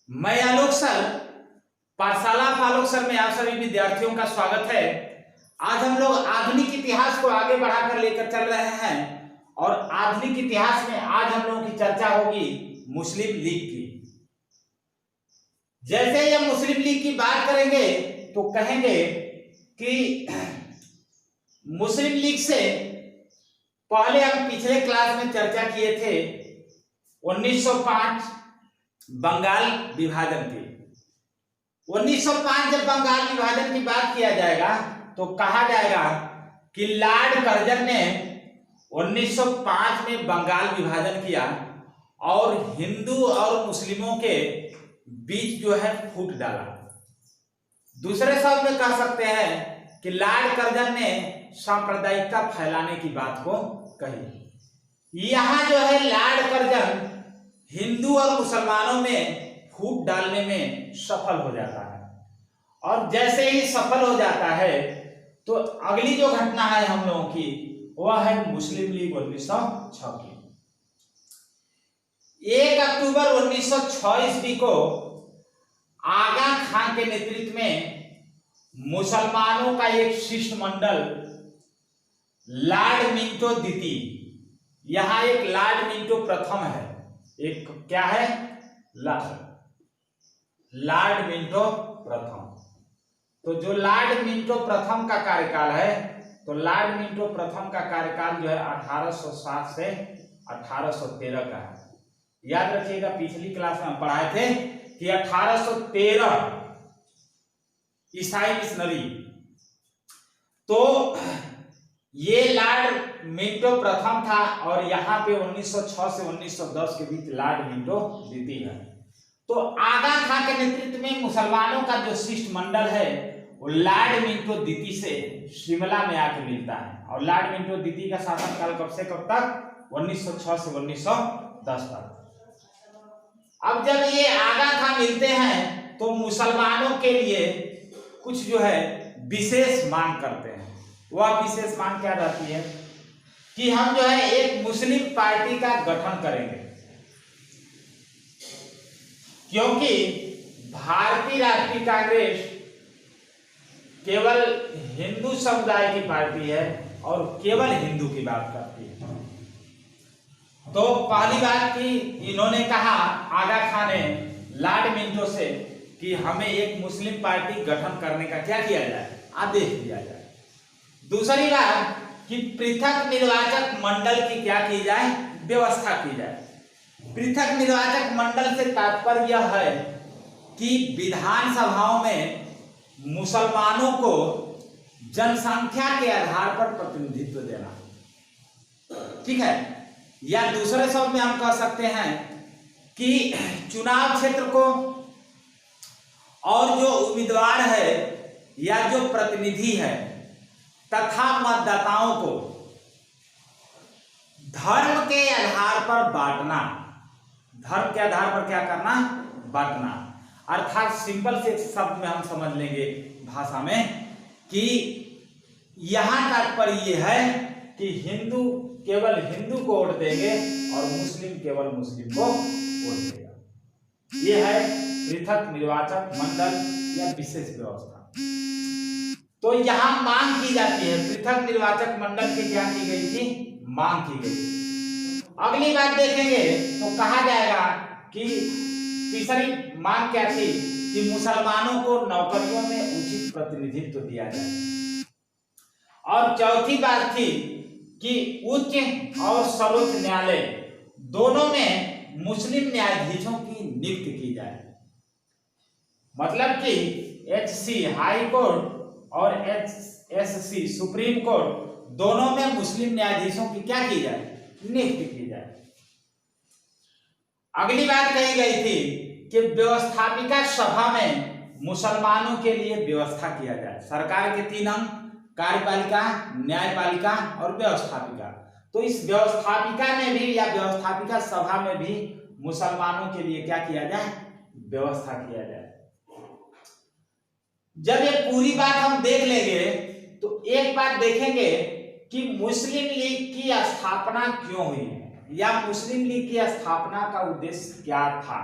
मैं आलोक सर, पाठशाला आलोक सर में आप सभी विद्यार्थियों का स्वागत है। आज हम लोग आधुनिक इतिहास को आगे बढ़ाकर लेकर चल रहे हैं और आधुनिक इतिहास में आज हम लोगों की चर्चा होगी मुस्लिम लीग की। जैसे ही हम मुस्लिम लीग की बात करेंगे तो कहेंगे कि मुस्लिम लीग से पहले हम पिछले क्लास में चर्चा किए थे 1905 बंगाल विभाजन की। 1905 जब बंगाल विभाजन की बात किया जाएगा तो कहा जाएगा कि लॉर्ड कर्जन ने 1905 में बंगाल विभाजन किया और हिंदू और मुस्लिमों के बीच जो है फूट डाला। दूसरे शब्द में कह सकते हैं कि लॉर्ड कर्जन ने सांप्रदायिकता फैलाने की बात को कही। यहां जो है लॉर्ड कर्जन हिंदू और मुसलमानों में फूट डालने में सफल हो जाता है और जैसे ही सफल हो जाता है तो अगली जो घटना है हम लोगों की वह है मुस्लिम लीग 1906 की। 1 अक्टूबर 1906 ईस्वी को आगा खान के नेतृत्व में मुसलमानों का एक शिष्टमंडल लॉर्ड मिंटो द्वितीय, यहां एक लॉर्ड मिंटो प्रथम है, एक क्या है लॉर्ड मिंटो प्रथम। तो जो लॉर्ड मिंटो प्रथम का कार्यकाल है तो लॉर्ड मिंटो प्रथम का कार्यकाल जो है 1807 से 1813 का है। याद रखिएगा पिछली क्लास में हम पढ़ाए थे कि 1813 ईसाई मिशनरी। तो ये लॉर्ड मिंटो प्रथम था और यहाँ पे 1906 से 1910 के बीच लॉर्ड मिंटो द्वितीय है। तो आगा खान के नेतृत्व में मुसलमानों का जो शिष्टमंडल है वो लॉर्ड मिंटो द्वितीय से शिमला में आकर मिलता है और लॉर्ड मिंटो द्वितीय का शासनकाल कब से कब तक 1906 से 1910 तक। अब जब ये आगा खान मिलते हैं तो मुसलमानों के लिए कुछ जो है विशेष मांग करते हैं। वह विशेष मांग क्या रहती है कि हम जो है एक मुस्लिम पार्टी का गठन करेंगे, क्योंकि भारतीय राष्ट्रीय कांग्रेस केवल हिंदू समुदाय की पार्टी है और केवल हिंदू की बात करती है। तो पहली बात कि इन्होंने कहा आगा खान ने लॉर्ड मिंटो से कि हमें एक मुस्लिम पार्टी गठन करने का क्या किया जाए, आदेश दिया जाए। दूसरी बात कि पृथक निर्वाचक मंडल की क्या की जाए, व्यवस्था की जाए। पृथक निर्वाचक मंडल से तात्पर्य यह है कि विधानसभाओं में मुसलमानों को जनसंख्या के आधार पर प्रतिनिधित्व देना, ठीक है। या दूसरे शब्द में हम कह सकते हैं कि चुनाव क्षेत्र को और जो उम्मीदवार है या जो प्रतिनिधि है तथा मतदाताओं को धर्म के आधार पर बांटना। धर्म के आधार पर क्या करना, बांटना। अर्थात सिंपल से शब्द में हम समझ लेंगे भाषा में कि यहां तात्पर्य यह है कि हिंदू केवल हिंदू को वोट देंगे और मुस्लिम केवल मुस्लिम को वोट देगा। यह है पृथक निर्वाचक मंडल या विशेष व्यवस्था। तो यहां मांग की जाती है, पृथक निर्वाचक मंडल की क्या की गई थी, मांग की गई थी। अगली बात देखेंगे तो कहा जाएगा कि तीसरी मांग क्या थी कि मुसलमानों को नौकरियों में उचित प्रतिनिधित्व दिया जाए। और चौथी बात थी कि उच्च और सर्वोच्च न्यायालय दोनों में मुस्लिम न्यायाधीशों की नियुक्ति की जाए। मतलब कि एचसी हाई कोर्ट और एचएससी सुप्रीम कोर्ट दोनों में मुस्लिम न्यायाधीशों की क्या की जाए, नियुक्ति की जाए। अगली बात कही गई थी कि व्यवस्थापिका सभा में मुसलमानों के लिए व्यवस्था किया जाए। सरकार के 3 अंग, कार्यपालिका, न्यायपालिका और व्यवस्थापिका। तो इस व्यवस्थापिका में भी या व्यवस्थापिका सभा में भी मुसलमानों के लिए क्या किया जाए, व्यवस्था किया जाए। जब ये पूरी बात हम देख लेंगे तो एक बात देखेंगे कि मुस्लिम लीग की स्थापना क्यों हुई है या मुस्लिम लीग की स्थापना का उद्देश्य क्या था।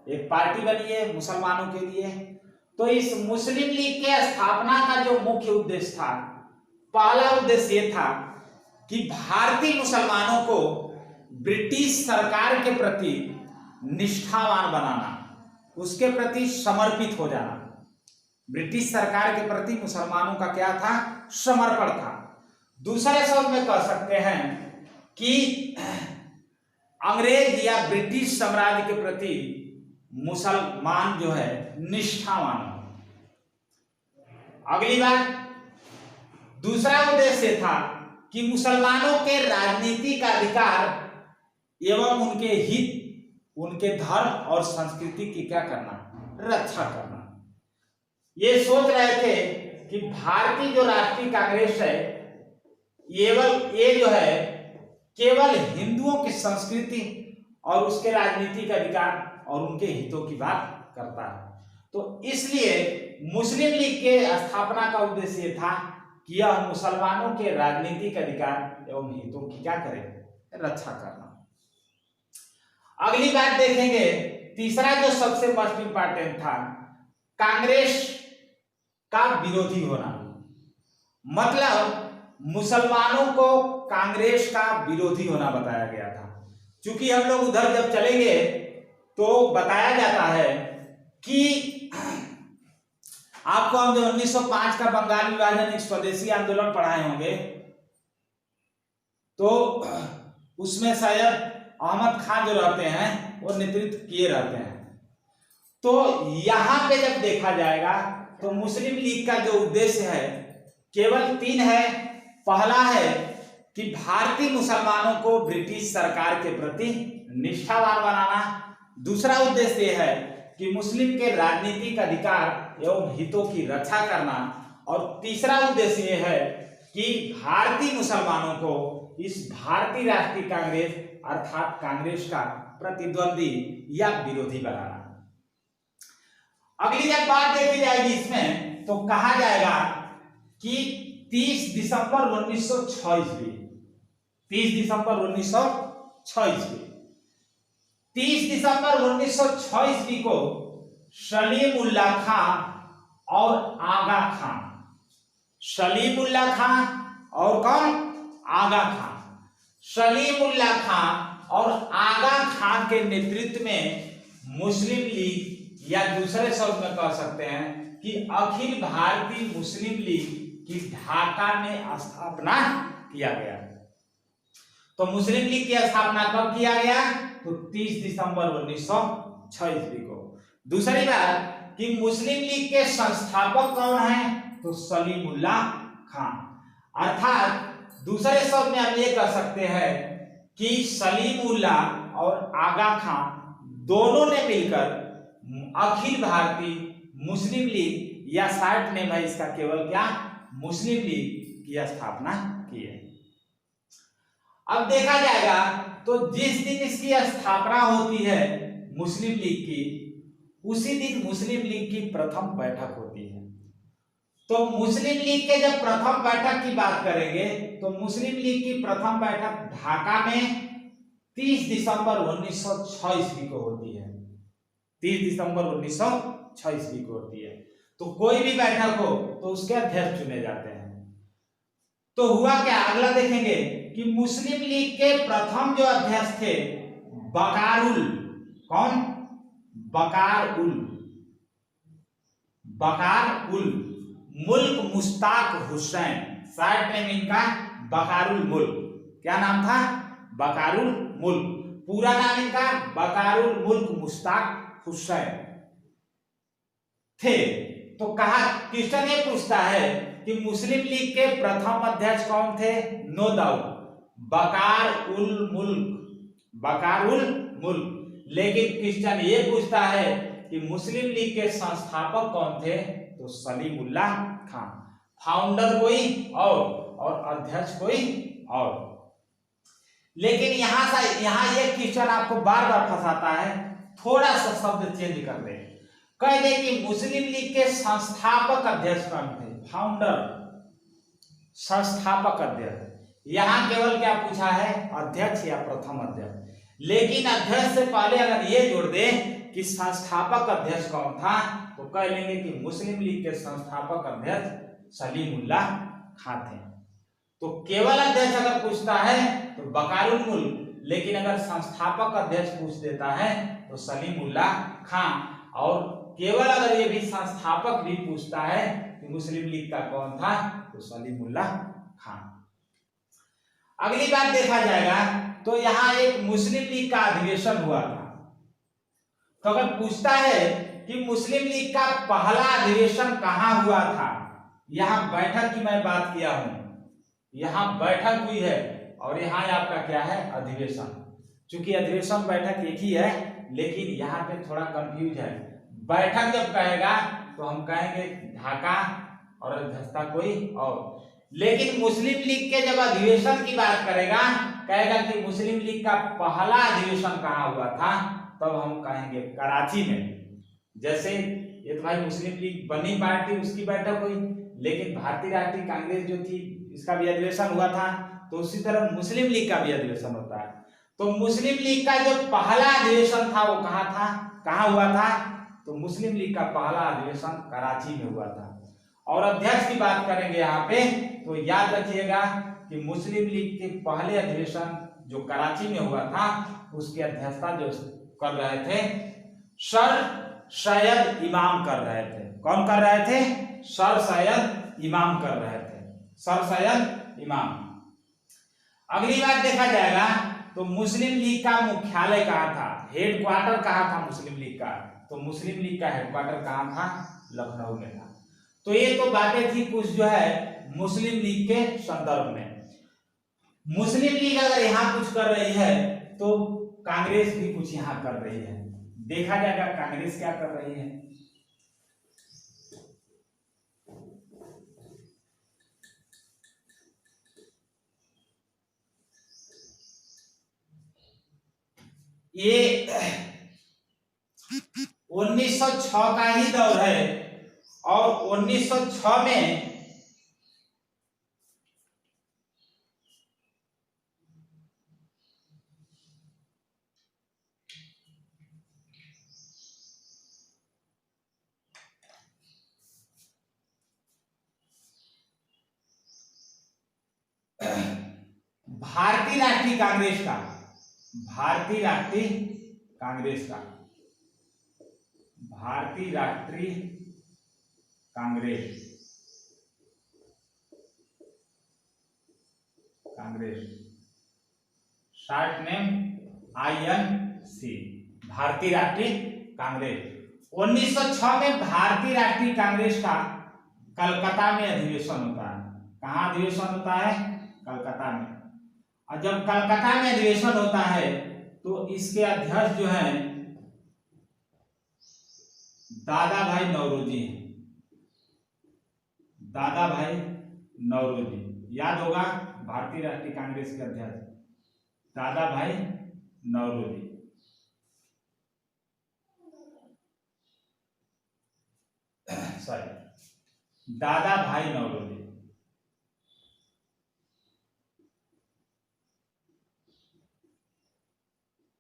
एक पार्टी बनी है मुसलमानों के लिए। तो इस मुस्लिम लीग के स्थापना का जो मुख्य उद्देश्य था, पहला उद्देश्य ये था कि भारतीय मुसलमानों को ब्रिटिश सरकार के प्रति निष्ठावान बनाना, उसके प्रति समर्पित हो जाना। ब्रिटिश सरकार के प्रति मुसलमानों का क्या था? समर्पण था। दूसरे शब्द में कह सकते हैं कि अंग्रेज या ब्रिटिश साम्राज्य के प्रति मुसलमान जो है निष्ठावान हो। अगली बात, दूसरा उद्देश्य था कि मुसलमानों के राजनीतिक अधिकार एवं उनके हित, उनके धर्म और संस्कृति की क्या करना? रक्षा करना। ये सोच रहे थे कि भारतीय जो राष्ट्रीय कांग्रेस है ये जो है केवल हिंदुओं की संस्कृति और उसके राजनीतिक अधिकार और उनके हितों की बात करता है। तो इसलिए मुस्लिम लीग के स्थापना का उद्देश्य था कि यह मुसलमानों के राजनीतिक अधिकार एवं हितों की क्या करे? रक्षा करना। अगली बात देखेंगे, तीसरा जो सबसे मोस्ट इंपॉर्टेंट था, कांग्रेस का विरोधी होना। मतलब मुसलमानों को कांग्रेस का विरोधी होना बताया गया था। क्योंकि हम लोग उधर जब चलेंगे तो बताया जाता है कि आपको हम जो 1905 का बंगाल विभाजन, एक स्वदेशी आंदोलन पढ़ाए होंगे, तो उसमें शायद अहमद खान जो रहते हैं वो नेतृत्व किए रहते हैं। तो यहां पे जब देखा जाएगा तो मुस्लिम लीग का जो उद्देश्य है केवल 3 है। पहला है कि भारतीय मुसलमानों को ब्रिटिश सरकार के प्रति निष्ठावान बनाना। दूसरा उद्देश्य है कि मुस्लिम के राजनीतिक अधिकार एवं हितों की रक्षा करना। और तीसरा उद्देश्य यह है कि भारतीय मुसलमानों को इस भारतीय राष्ट्रीय कांग्रेस अर्थात कांग्रेस का प्रतिद्वंदी या विरोधी बनाना। अगली जब बात देखी जाएगी इसमें तो कहा जाएगा कि 30 दिसंबर 1906 ईस्वी, 30 दिसंबर 1906 ईस्वी, 30 दिसंबर 1906 ईस्वी को सलीमुल्लाह खां और आगा खां, सलीमुल्लाह खां और कौन? आगा खां। सलीमुल्लाह खां और आगा खां के नेतृत्व में मुस्लिम लीग या दूसरे शब्द में कह सकते हैं कि अखिल भारतीय मुस्लिम लीग की ढाका में स्थापना किया गया। तो मुस्लिम लीग की स्थापना कब किया गया? तो 30 दिसंबर 1906 ईस्वी को। दूसरी बात कि मुस्लिम लीग के संस्थापक कौन हैं? तो सलीमुल्लाह खां। अर्थात दूसरे शब्द में हम ये कह सकते हैं कि सलीमुल्लाह और आगा खां दोनों ने मिलकर अखिल भारतीय मुस्लिम लीग या शार्ट नेम है इसका केवल क्या? मुस्लिम लीग की स्थापना की है। अब देखा जाएगा तो जिस दिन इसकी स्थापना होती है मुस्लिम लीग की, उसी दिन मुस्लिम लीग की प्रथम बैठक होती है। तो मुस्लिम लीग के जब प्रथम बैठक की बात करेंगे तो मुस्लिम लीग की प्रथम बैठक ढाका में 30 दिसंबर 1906 ईस्वी को होती है। 30 दिसंबर 1906 ईस्वी को होती है। तो कोई भी बैठक हो तो उसके अध्यक्ष चुने जाते हैं। तो हुआ क्या? अगला देखेंगे कि मुस्लिम लीग के प्रथम जो अध्यक्ष थे बकारउल, कौन? बकारउल मुल्क मुश्ताक हुसैन, शार्ट नेम इनका बकारउल मुल्क। क्या नाम था? बकारउल मुल्क। पूरा नाम इनका बकारउल मुल्क मुश्ताक हुसैन थे। तो कहा, क्वेश्चन ये पूछता है कि मुस्लिम लीग के प्रथम अध्यक्ष कौन थे? नो डाउट बकारउल मुल्क। लेकिन क्वेश्चन ये पूछता है कि मुस्लिम लीग के संस्थापक कौन थे? तो सलीमुल्लाह खां। फाउंडर कोई और अध्यक्ष कोई और। लेकिन यहां ये क्वेश्चन आपको बार बार फंसाता है। थोड़ा सा शब्द चेंज कर दे, कह दे कि मुस्लिम लीग के संस्थापक अध्यक्ष कौन थे? फाउंडर, संस्थापक अध्यक्ष। यहां केवल क्या पूछा है? अध्यक्ष या प्रथम अध्यक्ष। लेकिन अध्यक्ष से पहले अगर ये जोड़ दे कि संस्थापक अध्यक्ष कौन था, तो कह लेंगे कि मुस्लिम लीग के संस्थापक अध्यक्ष सलीमुल्लाह खां थे। तो केवल अध्यक्ष अगर पूछता है तो बकारुल मुल्क, लेकिन अगर संस्थापक अध्यक्ष पूछ देता है तो सलीमुल्लाह खां, और केवल अगर ये भी संस्थापक भी पूछता है कि मुस्लिम लीग का कौन था, तो सलीमुल्लाह खां। अगली बात देखा जाएगा तो यहाँ एक मुस्लिम लीग का अधिवेशन हुआ था। तो अगर पूछता है कि मुस्लिम लीग का पहला अधिवेशन कहाँ हुआ था, यहाँ बैठक की मैं बात किया हूं, यहाँ बैठक हुई है और यहाँ आपका क्या है अधिवेशन। चूंकि अधिवेशन बैठक एक ही है, लेकिन यहाँ पे थोड़ा कंफ्यूज है। बैठक जब कहेगा तो हम कहेंगे ढाका और अध्यक्षता कोई और, लेकिन मुस्लिम लीग के जब अधिवेशन की बात करेगा, कहेगा कि मुस्लिम लीग का पहला अधिवेशन कहाँ हुआ था, तब हम कहेंगे कराची में। जैसे ये तो भाई मुस्लिम लीग बनी पार्टी उसकी बैठक हुई, लेकिन भारतीय राष्ट्रीय कांग्रेस जो थी इसका भी अधिवेशन हुआ था, तो उसी तरह मुस्लिम लीग का भी अधिवेशन होता है। तो मुस्लिम लीग का जो पहला अधिवेशन था वो कहाँ था, कहाँ हुआ था, तो मुस्लिम लीग का पहला अधिवेशन कराची में हुआ था। और अध्यक्ष की बात करेंगे यहाँ पे, तो याद रखिएगा कि मुस्लिम लीग के पहले अधिवेशन जो कराची में हुआ था उसकी अध्यक्षता जो कर रहे थे सर सैयद इमाम कर रहे थे। कौन कर रहे थे, सर सैयद इमाम कर रहे थे, सर सैयद इमाम। अगली बात देखा जाएगा तो मुस्लिम लीग का मुख्यालय कहाँ था, हेडक्वार्टर कहाँ था मुस्लिम लीग का, तो मुस्लिम लीग का हेडक्वार्टर कहाँ था, लखनऊ में था। तो ये तो बातें थी कुछ जो है मुस्लिम लीग के संदर्भ में। मुस्लिम लीग अगर यहाँ कुछ कर रही है तो कांग्रेस भी कुछ यहाँ कर रही है। देखा जाएगा कांग्रेस क्या कर रही है। ये 1906 का ही दौर है और 1906 में भारतीय राष्ट्रीय कांग्रेस का, भारतीय राष्ट्रीय कांग्रेस का, भारतीय राष्ट्रीय Congress, Congress short name INC, भारतीय राष्ट्रीय कांग्रेस। 1906 में भारतीय राष्ट्रीय कांग्रेस का कलकत्ता में अधिवेशन होता है। कहाँ अधिवेशन होता है, कलकत्ता में। और जब कलकत्ता में अधिवेशन होता है तो इसके अध्यक्ष जो हैं दादा भाई नौरोजी हैं, दादा भाई नौरोजी। याद होगा भारतीय राष्ट्रीय कांग्रेस के अध्यक्ष दादा भाई नौरोजी। सॉरी, दादा भाई नौरोजी।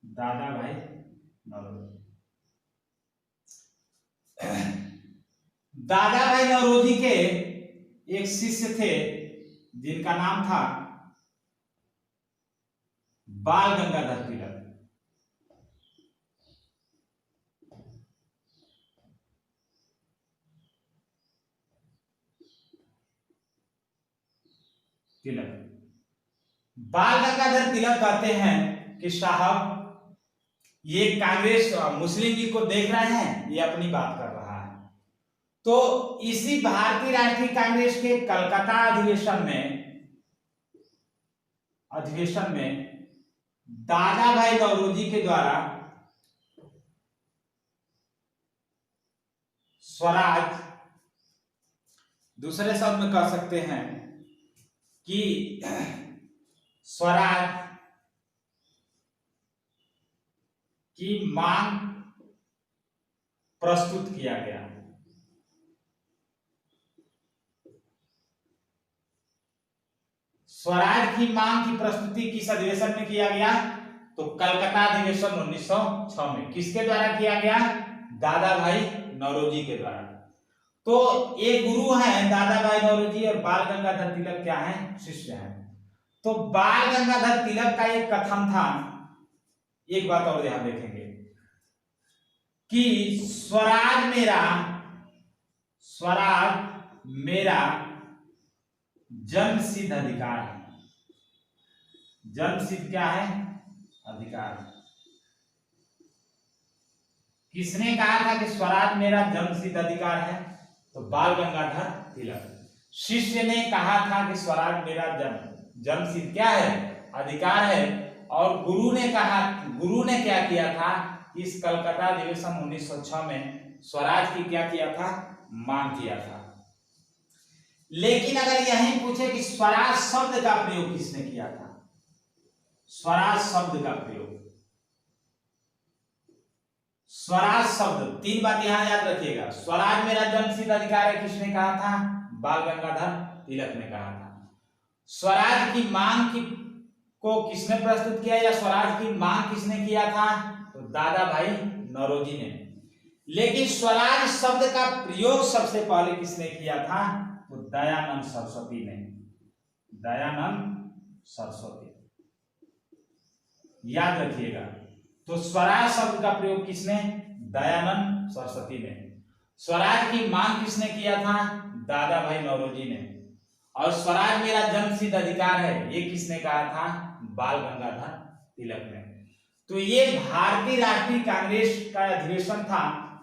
दादा भाई नौरोजी। दादा भाई नौरोजी के एक शिष्य थे जिनका नाम था बाल गंगाधर तिलक। बाल गंगाधर तिलक कहते हैं कि साहब ये कांग्रेस मुस्लिम लीग को देख रहे हैं, ये अपनी बात कर रहा है। तो इसी भारतीय राष्ट्रीय कांग्रेस के कलकत्ता अधिवेशन में दादा भाई नौरोजी के द्वारा स्वराज, दूसरे शब्द में कह सकते हैं कि स्वराज की मांग प्रस्तुत किया गया। स्वराज की मांग की प्रस्तुति किस अधिवेशन में किया गया, तो कलकत्ता अधिवेशन 1906 में किसके द्वारा किया गया? दादा भाई नौरोजी के द्वारा। तो एक गुरु हैं दादा भाई नौरोजी और बाल गंगाधर तिलक क्या हैं? शिष्य हैं। तो बाल गंगाधर तिलक का एक कथन था, एक बात और ध्यान देखेंगे कि स्वराज मेरा जन्मसिद्ध अधिकार है। जन्मसिद्ध क्या है? अधिकार। किसने कहा था कि स्वराज मेरा जन्मसिद्ध अधिकार है? तो बाल गंगाधर तिलक। शिष्य ने कहा था कि स्वराज मेरा जन्मसिद्ध क्या है? अधिकार है। और गुरु ने क्या किया था? इस कलकत्ता अधिवेशन 1906 में स्वराज की क्या किया था? मांग किया था। लेकिन अगर यही पूछे कि स्वराज शब्द का प्रयोग किसने किया था? स्वराज शब्द का प्रयोग, स्वराज शब्द, तीन बात यहां याद रखिएगा। स्वराज मेरा जन्मसिद्ध अधिकार है किसने कहा था? बाल गंगाधर तिलक ने कहा था। स्वराज की मांग को किसने प्रस्तुत किया या स्वराज की मांग किसने किया था? तो दादा भाई नौरोजी ने। लेकिन स्वराज शब्द का प्रयोग सबसे पहले किसने किया था? तो दयानंद सरस्वती ने। दयानंद सरस्वती, याद रखिएगा। तो स्वराज शब्द का प्रयोग किसने? दयानंद सरस्वती ने। स्वराज की मांग किसने किया था? दादा भाई नौरोजी ने। और स्वराज मेरा जन्मसिद्ध अधिकार है, ये किसने कहा था? बाल गंगाधर तिलक ने। तो ये भारतीय राष्ट्रीय कांग्रेस का अधिवेशन था